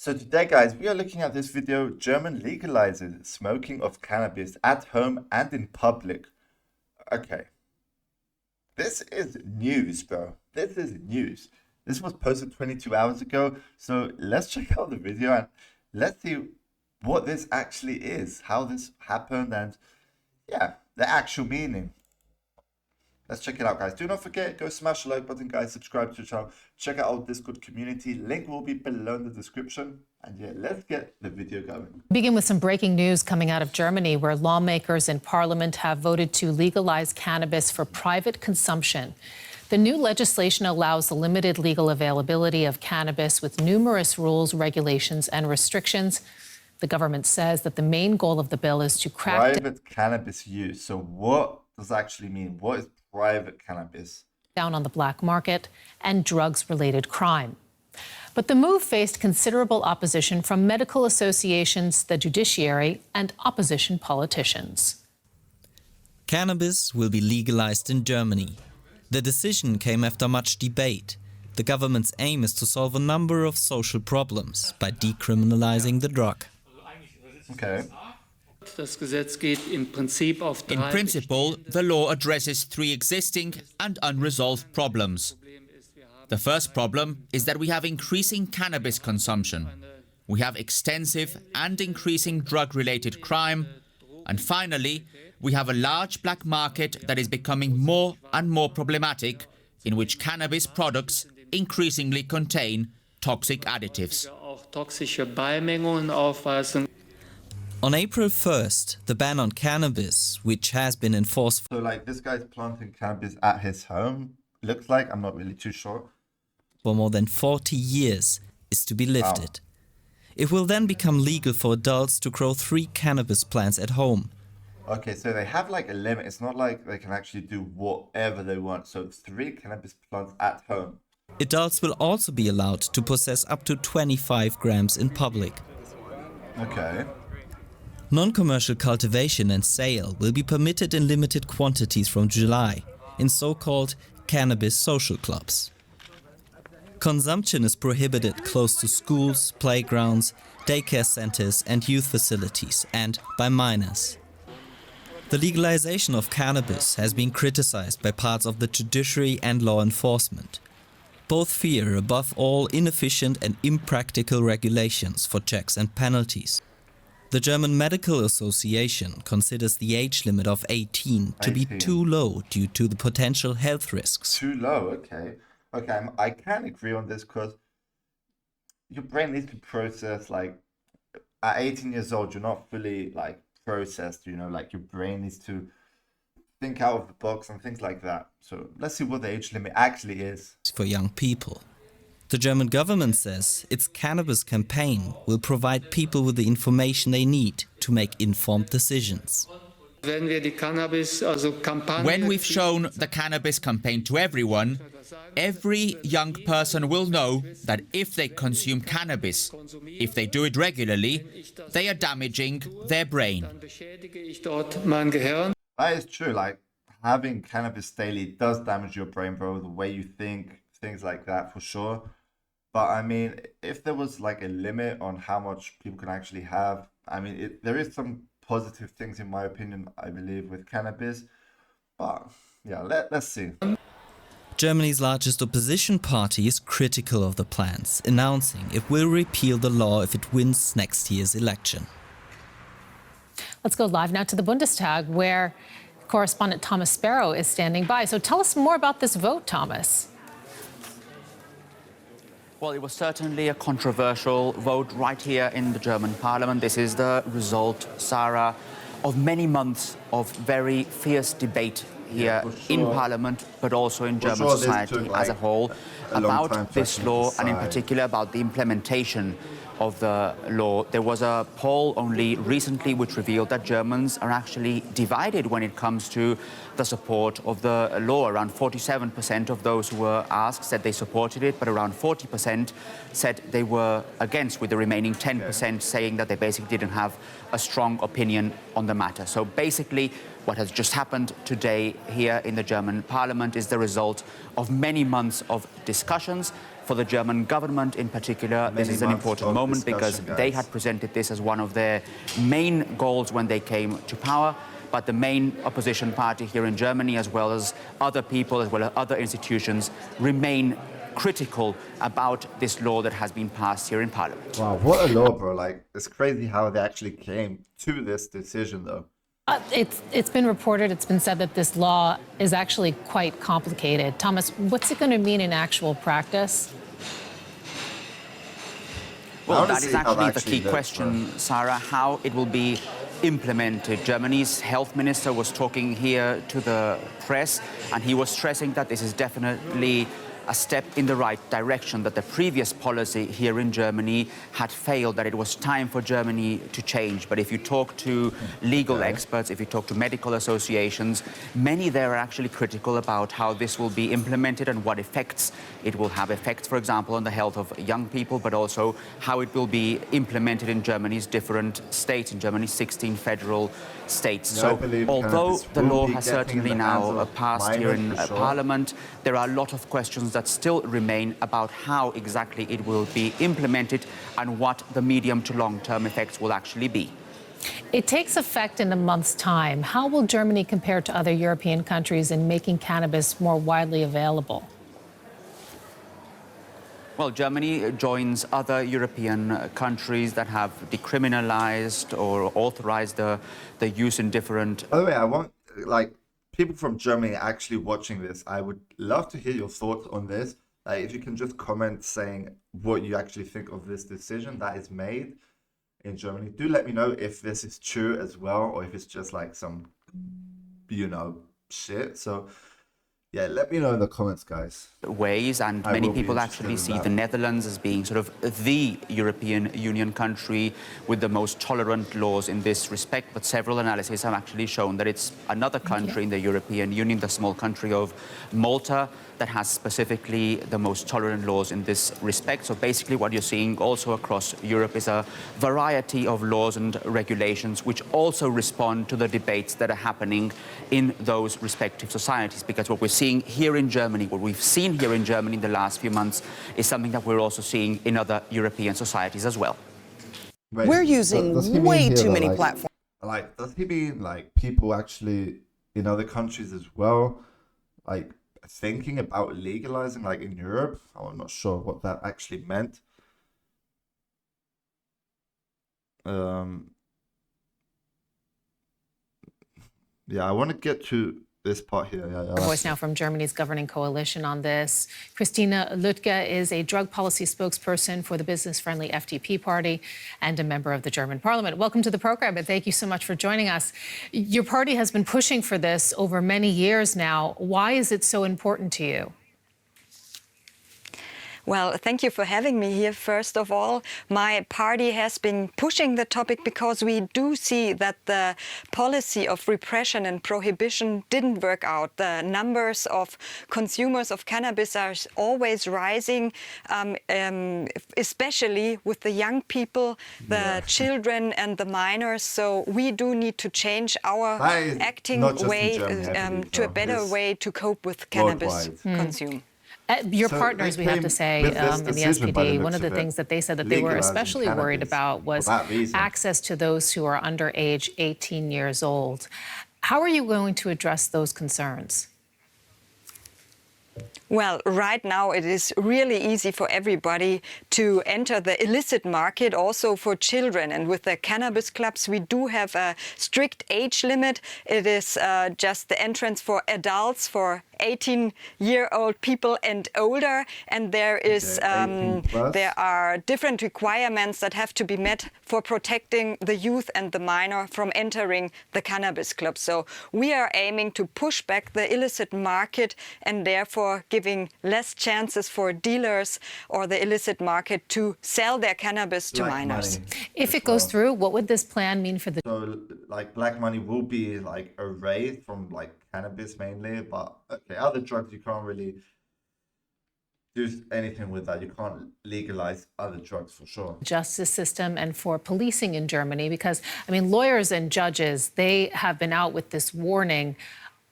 So today, guys, we are looking at this video. German legalizes smoking of cannabis at home and in public. Okay. This is news, bro. This is news. This was posted 22 hours ago. So let's check out the video and let's see what this actually is, how this happened, and yeah, the actual meaning. Let's check it out, guys. Do not forget, go smash the like button, guys. Subscribe to the channel. Check out our Discord community. Link will be below in the description. And yeah, let's get the video going. Begin with some breaking news coming out of Germany, where lawmakers in parliament have voted to legalize cannabis for private consumption. The new legislation allows the limited legal availability of cannabis with numerous rules, regulations, and restrictions. The government says that the main goal of the bill is to crack Private cannabis use. So what does that actually mean? What is private cannabis? Down on the black market and drugs-related crime. But the move faced considerable opposition from medical associations, the judiciary, and opposition politicians. Cannabis will be legalized in Germany. The decision came after much debate. The government's aim is to solve a number of social problems by decriminalizing the drug. Okay. In principle, the law addresses three existing and unresolved problems. The first problem is that we have increasing cannabis consumption. We have extensive and increasing drug-related crime. And finally, we have a large black market that is becoming more and more problematic, in which cannabis products increasingly contain toxic additives. On April 1st, the ban on cannabis, which has been enforced So like this guy's planting cannabis at his home, looks like, I'm not really too sure. for more than 40 years, is to be lifted. It will then become legal for adults to grow 3 cannabis plants at home. Okay, so they have like a limit. It's not like they can actually do whatever they want. So 3 cannabis plants at home. Adults will also be allowed to possess up to 25 grams in public. Okay. Non-commercial cultivation and sale will be permitted in limited quantities from July, in so-called cannabis social clubs. Consumption is prohibited close to schools, playgrounds, daycare centers and youth facilities, and by minors. The legalization of cannabis has been criticized by parts of the judiciary and law enforcement. Both fear, above all, inefficient and impractical regulations for checks and penalties. The German Medical Association considers the age limit of 18 to be 18. too low due to the potential health risks. Too low, okay. Okay, I can agree on this because your brain needs to process, like, at 18 years old, you're not fully, like, processed, you know, like your brain needs to think out of the box and things like that. So let's see what the age limit actually is. For young people. The German government says its cannabis campaign will provide people with the information they need to make informed decisions. When we've shown the cannabis campaign to everyone, every young person will know that if they consume cannabis, if they do it regularly, they are damaging their brain. That is true, like having cannabis daily does damage your brain, bro, the way you think, things like that for sure. But I mean, if there was like a limit on how much people can actually have, I mean, there is some positive things in my opinion, I believe, with cannabis. But yeah, let's see. Germany's largest opposition party is critical of the plans, announcing it will repeal the law if it wins next year's election. Let's go live now to the Bundestag, where correspondent Thomas Sparrow is standing by. So tell us more about this vote, Thomas. Well, it was certainly a controversial vote right here in the German parliament. This is the result, Sarah, of many months of very fierce debate here in parliament, but also in German society as a whole, about this law and in particular about the implementation of the law. There was a poll only recently which revealed that Germans are actually divided when it comes to the support of the law. Around 47% of those who were asked said they supported it, but around 40% said they were against, with the remaining 10% saying that they basically didn't have a strong opinion on the matter. So basically, What has just happened today here in the German parliament is the result of many months of discussions. For the German government in particular, this is an important moment because they had presented this as one of their main goals when they came to power. But the main opposition party here in Germany, as well as other people, as well as other institutions, remain critical about this law that has been passed here in Parliament. Wow, what a law, bro. Like, it's crazy how they actually came to this decision, though. It's been reported, it's been said that this law is actually quite complicated. Thomas, what's it going to mean in actual practice? Well, that is actually the key question, Sarah, how it will be implemented. Germany's health minister was talking here to the press, and he was stressing that this is definitely a step in the right direction, that the previous policy here in Germany had failed, that it was time for Germany to change. But if you talk to legal experts, if you talk to medical associations, many there are actually critical about how this will be implemented and what effects it will have. Effects, for example, on the health of young people, but also how it will be implemented in Germany's different states, in Germany's 16 federal states. Yeah, so although the law has certainly now passed here in Parliament, there are a lot of questions that still remain about how exactly it will be implemented and what the medium to long-term effects will actually be. It takes effect in a month's time. How will Germany compare to other European countries in making cannabis more widely available? Well, Germany joins other European countries that have decriminalized or authorized the use in different... By the way, I want, like, people from Germany actually watching this. I would love to hear your thoughts on this. If you can just comment saying what you actually think of this decision that is made in Germany. Do let me know if this is true as well, or if it's just like some, shit. So yeah, let me know in the comments, guys. Ways, and many people actually see the Netherlands as being sort of the European Union country with the most tolerant laws in this respect. But several analyses have actually shown that it's another country in the European Union, the small country of Malta, that has specifically the most tolerant laws in this respect. So basically what you're seeing also across Europe is a variety of laws and regulations which also respond to the debates that are happening in those respective societies. Because what we're seeing here in Germany, what we've seen here in Germany in the last few months, is something that we're also seeing in other European societies as well. Wait, we're using way too many platforms. Like, does he mean like people actually in other countries as well, like thinking about legalizing, like in Europe? I'm not sure what that actually meant. Yeah, I want to get to this part here. Our voice now from Germany's governing coalition on this. Christina Lutka is a drug policy spokesperson for the business-friendly FDP party and a member of the German parliament. Welcome to the program, and thank you so much for joining us. Your party has been pushing for this over many years now. Why is it so important to you? Well, thank you for having me here. First of all, my party has been pushing the topic because we do see that the policy of repression and prohibition didn't work out. The numbers of consumers of cannabis are always rising, especially with the young people, the children and the minors. So we do need to change our acting way to a better way to cope with cannabis consume. Your partners, we have to say, in the SPD, one of the things that they said that they were especially worried about was access to those who are under age 18 years old. How are you going to address those concerns? Well, right now it is really easy for everybody to enter the illicit market, also for children. And with the cannabis clubs, we do have a strict age limit. It is just the entrance for adults, for 18-year-old people and older, and there are different requirements that have to be met for protecting the youth and the minor from entering the cannabis club. So we are aiming to push back the illicit market and therefore giving less chances for dealers or the illicit market to sell their cannabis to minors. If it goes through, what would this plan mean for the... So, like, black money will be, like, erased from, like, cannabis mainly, but, okay, other drugs you can't really do anything with that. You can't legalize other drugs for sure. Justice system and for policing in Germany, because, I mean, lawyers and judges, they have been out with this warning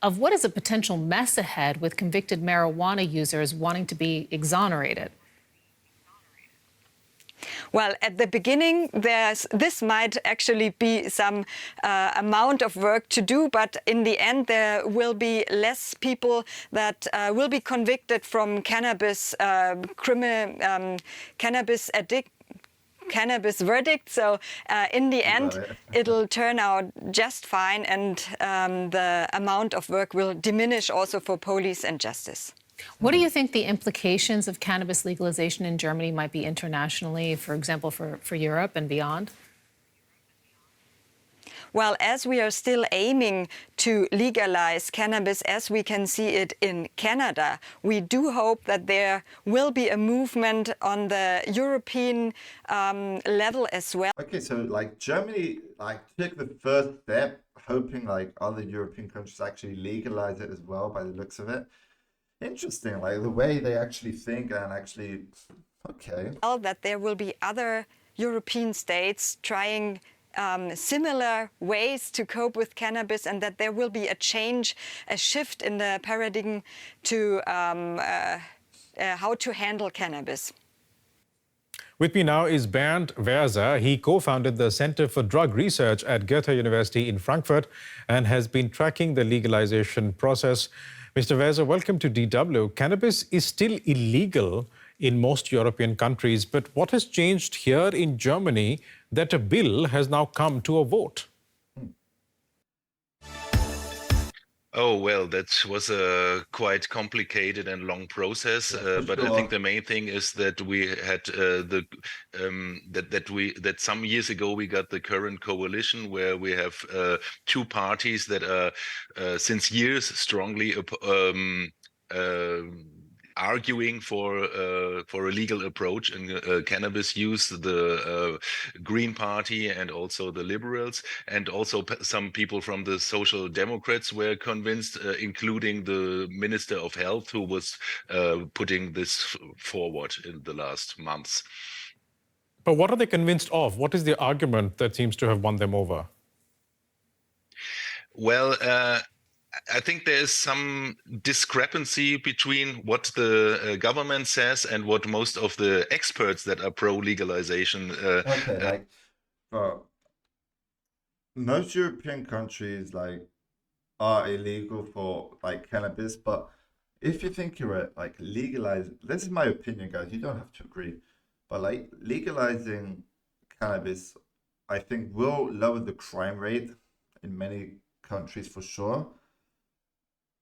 of what is a potential mess ahead with convicted marijuana users wanting to be exonerated. Well, at the beginning, this might actually be some amount of work to do, but in the end, there will be less people that will be convicted from cannabis cannabis verdict. So in the end, it'll turn out just fine, and the amount of work will diminish also for police and justice. What do you think the implications of cannabis legalization in Germany might be internationally, for example, for Europe and beyond? Well, as we are still aiming to legalize cannabis as we can see it in Canada, we do hope that there will be a movement on the European level as well. Okay, so like Germany took the first step, hoping like other European countries actually legalize it as well by the looks of it. Interesting, like the way they actually think and actually, okay. That there will be other European states trying similar ways to cope with cannabis, and that there will be a change, a shift in the paradigm to how to handle cannabis. With me now is Bernd Werser. He co-founded the Center for Drug Research at Goethe University in Frankfurt and has been tracking the legalization process. Mr. Werser, welcome to DW. Cannabis is still illegal in most European countries, but what has changed here in Germany that a bill has now come to a vote? Oh, well, that was a quite complicated and long process, but I think the main thing is that we had that some years ago we got the current coalition where we have two parties that are since years strongly arguing for a legal approach in cannabis use, the Green Party and also the Liberals, and also some people from the Social Democrats were convinced, including the Minister of Health, who was putting this forward in the last months. But what are they convinced of? What is the argument that seems to have won them over? Well, I think there is some discrepancy between what the government says and what most of the experts that are pro-legalization. Okay, like, bro, most European countries are illegal for cannabis, but if you think you're legalize, this is my opinion, guys. You don't have to agree, but legalizing cannabis, I think will lower the crime rate in many countries for sure.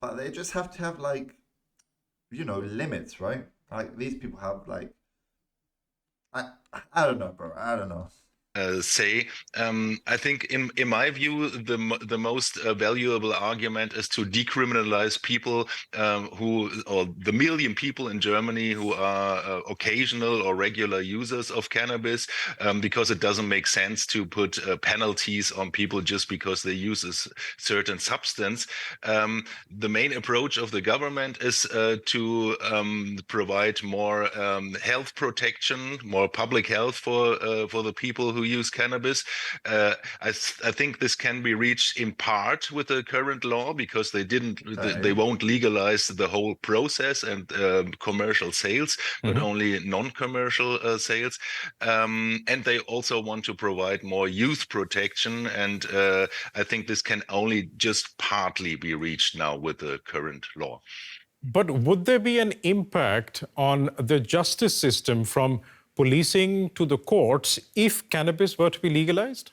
But they just have to have limits, right? Like these people have I don't know, bro. I don't know. I think in my view, the most valuable argument is to decriminalize people or the million people in Germany who are occasional or regular users of cannabis, because it doesn't make sense to put penalties on people just because they use a certain substance. The main approach of the government is to provide more health protection, more public health for the people who use cannabis. I think this can be reached in part with the current law, because they won't legalize the whole process and commercial sales, but only non-commercial sales. And they also want to provide more youth protection, and I think this can only just partly be reached now with the current law. But would there be an impact on the justice system from policing to the courts if cannabis were to be legalized?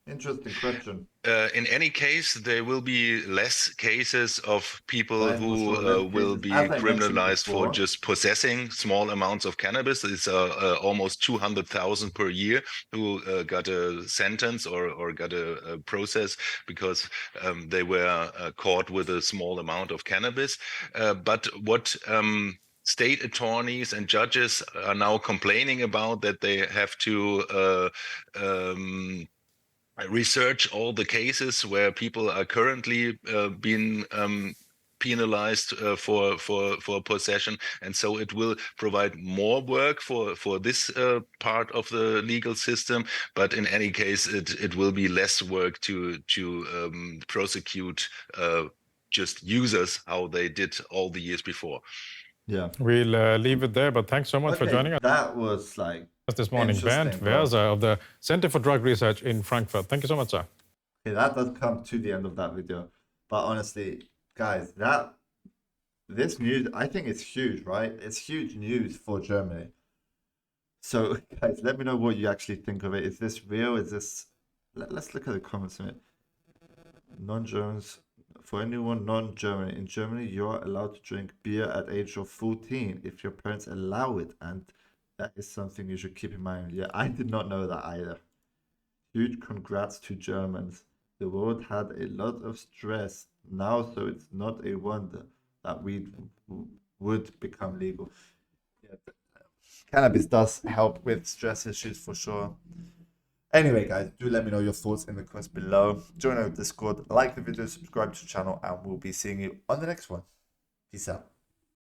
Interesting question. In any case, there will be less cases of people who will be criminalized for just possessing small amounts of cannabis. It's almost 200,000 per year who got a sentence or got a process because they were caught with a small amount of cannabis. But what state attorneys and judges are now complaining about, that they have to research all the cases where people are currently penalized for possession, and so it will provide more work for this part of the legal system. But in any case, it will be less work to prosecute just users how they did all the years before. Yeah. We'll leave it there, but thanks so much for joining us. That was like This morning, Bernd Versa of the Center for Drug Research in Frankfurt. Thank you so much, sir. Okay, that does come to the end of that video. But honestly, guys, this news, I think it's huge, right? It's huge news for Germany. So, guys, let me know what you actually think of it. Is this real? Is this... Let's look at the comments in it. Non-Germans... For anyone non-German, in Germany, you are allowed to drink beer at age of 14 if your parents allow it. And that is something you should keep in mind. Yeah, I did not know that either. Huge congrats to Germans. The world had a lot of stress now, so it's not a wonder that weed would become legal. Yeah, cannabis does help with stress issues for sure. Anyway, guys, do let me know your thoughts in the comments below. Join our Discord, like the video, subscribe to the channel, and we'll be seeing you on the next one. Peace out.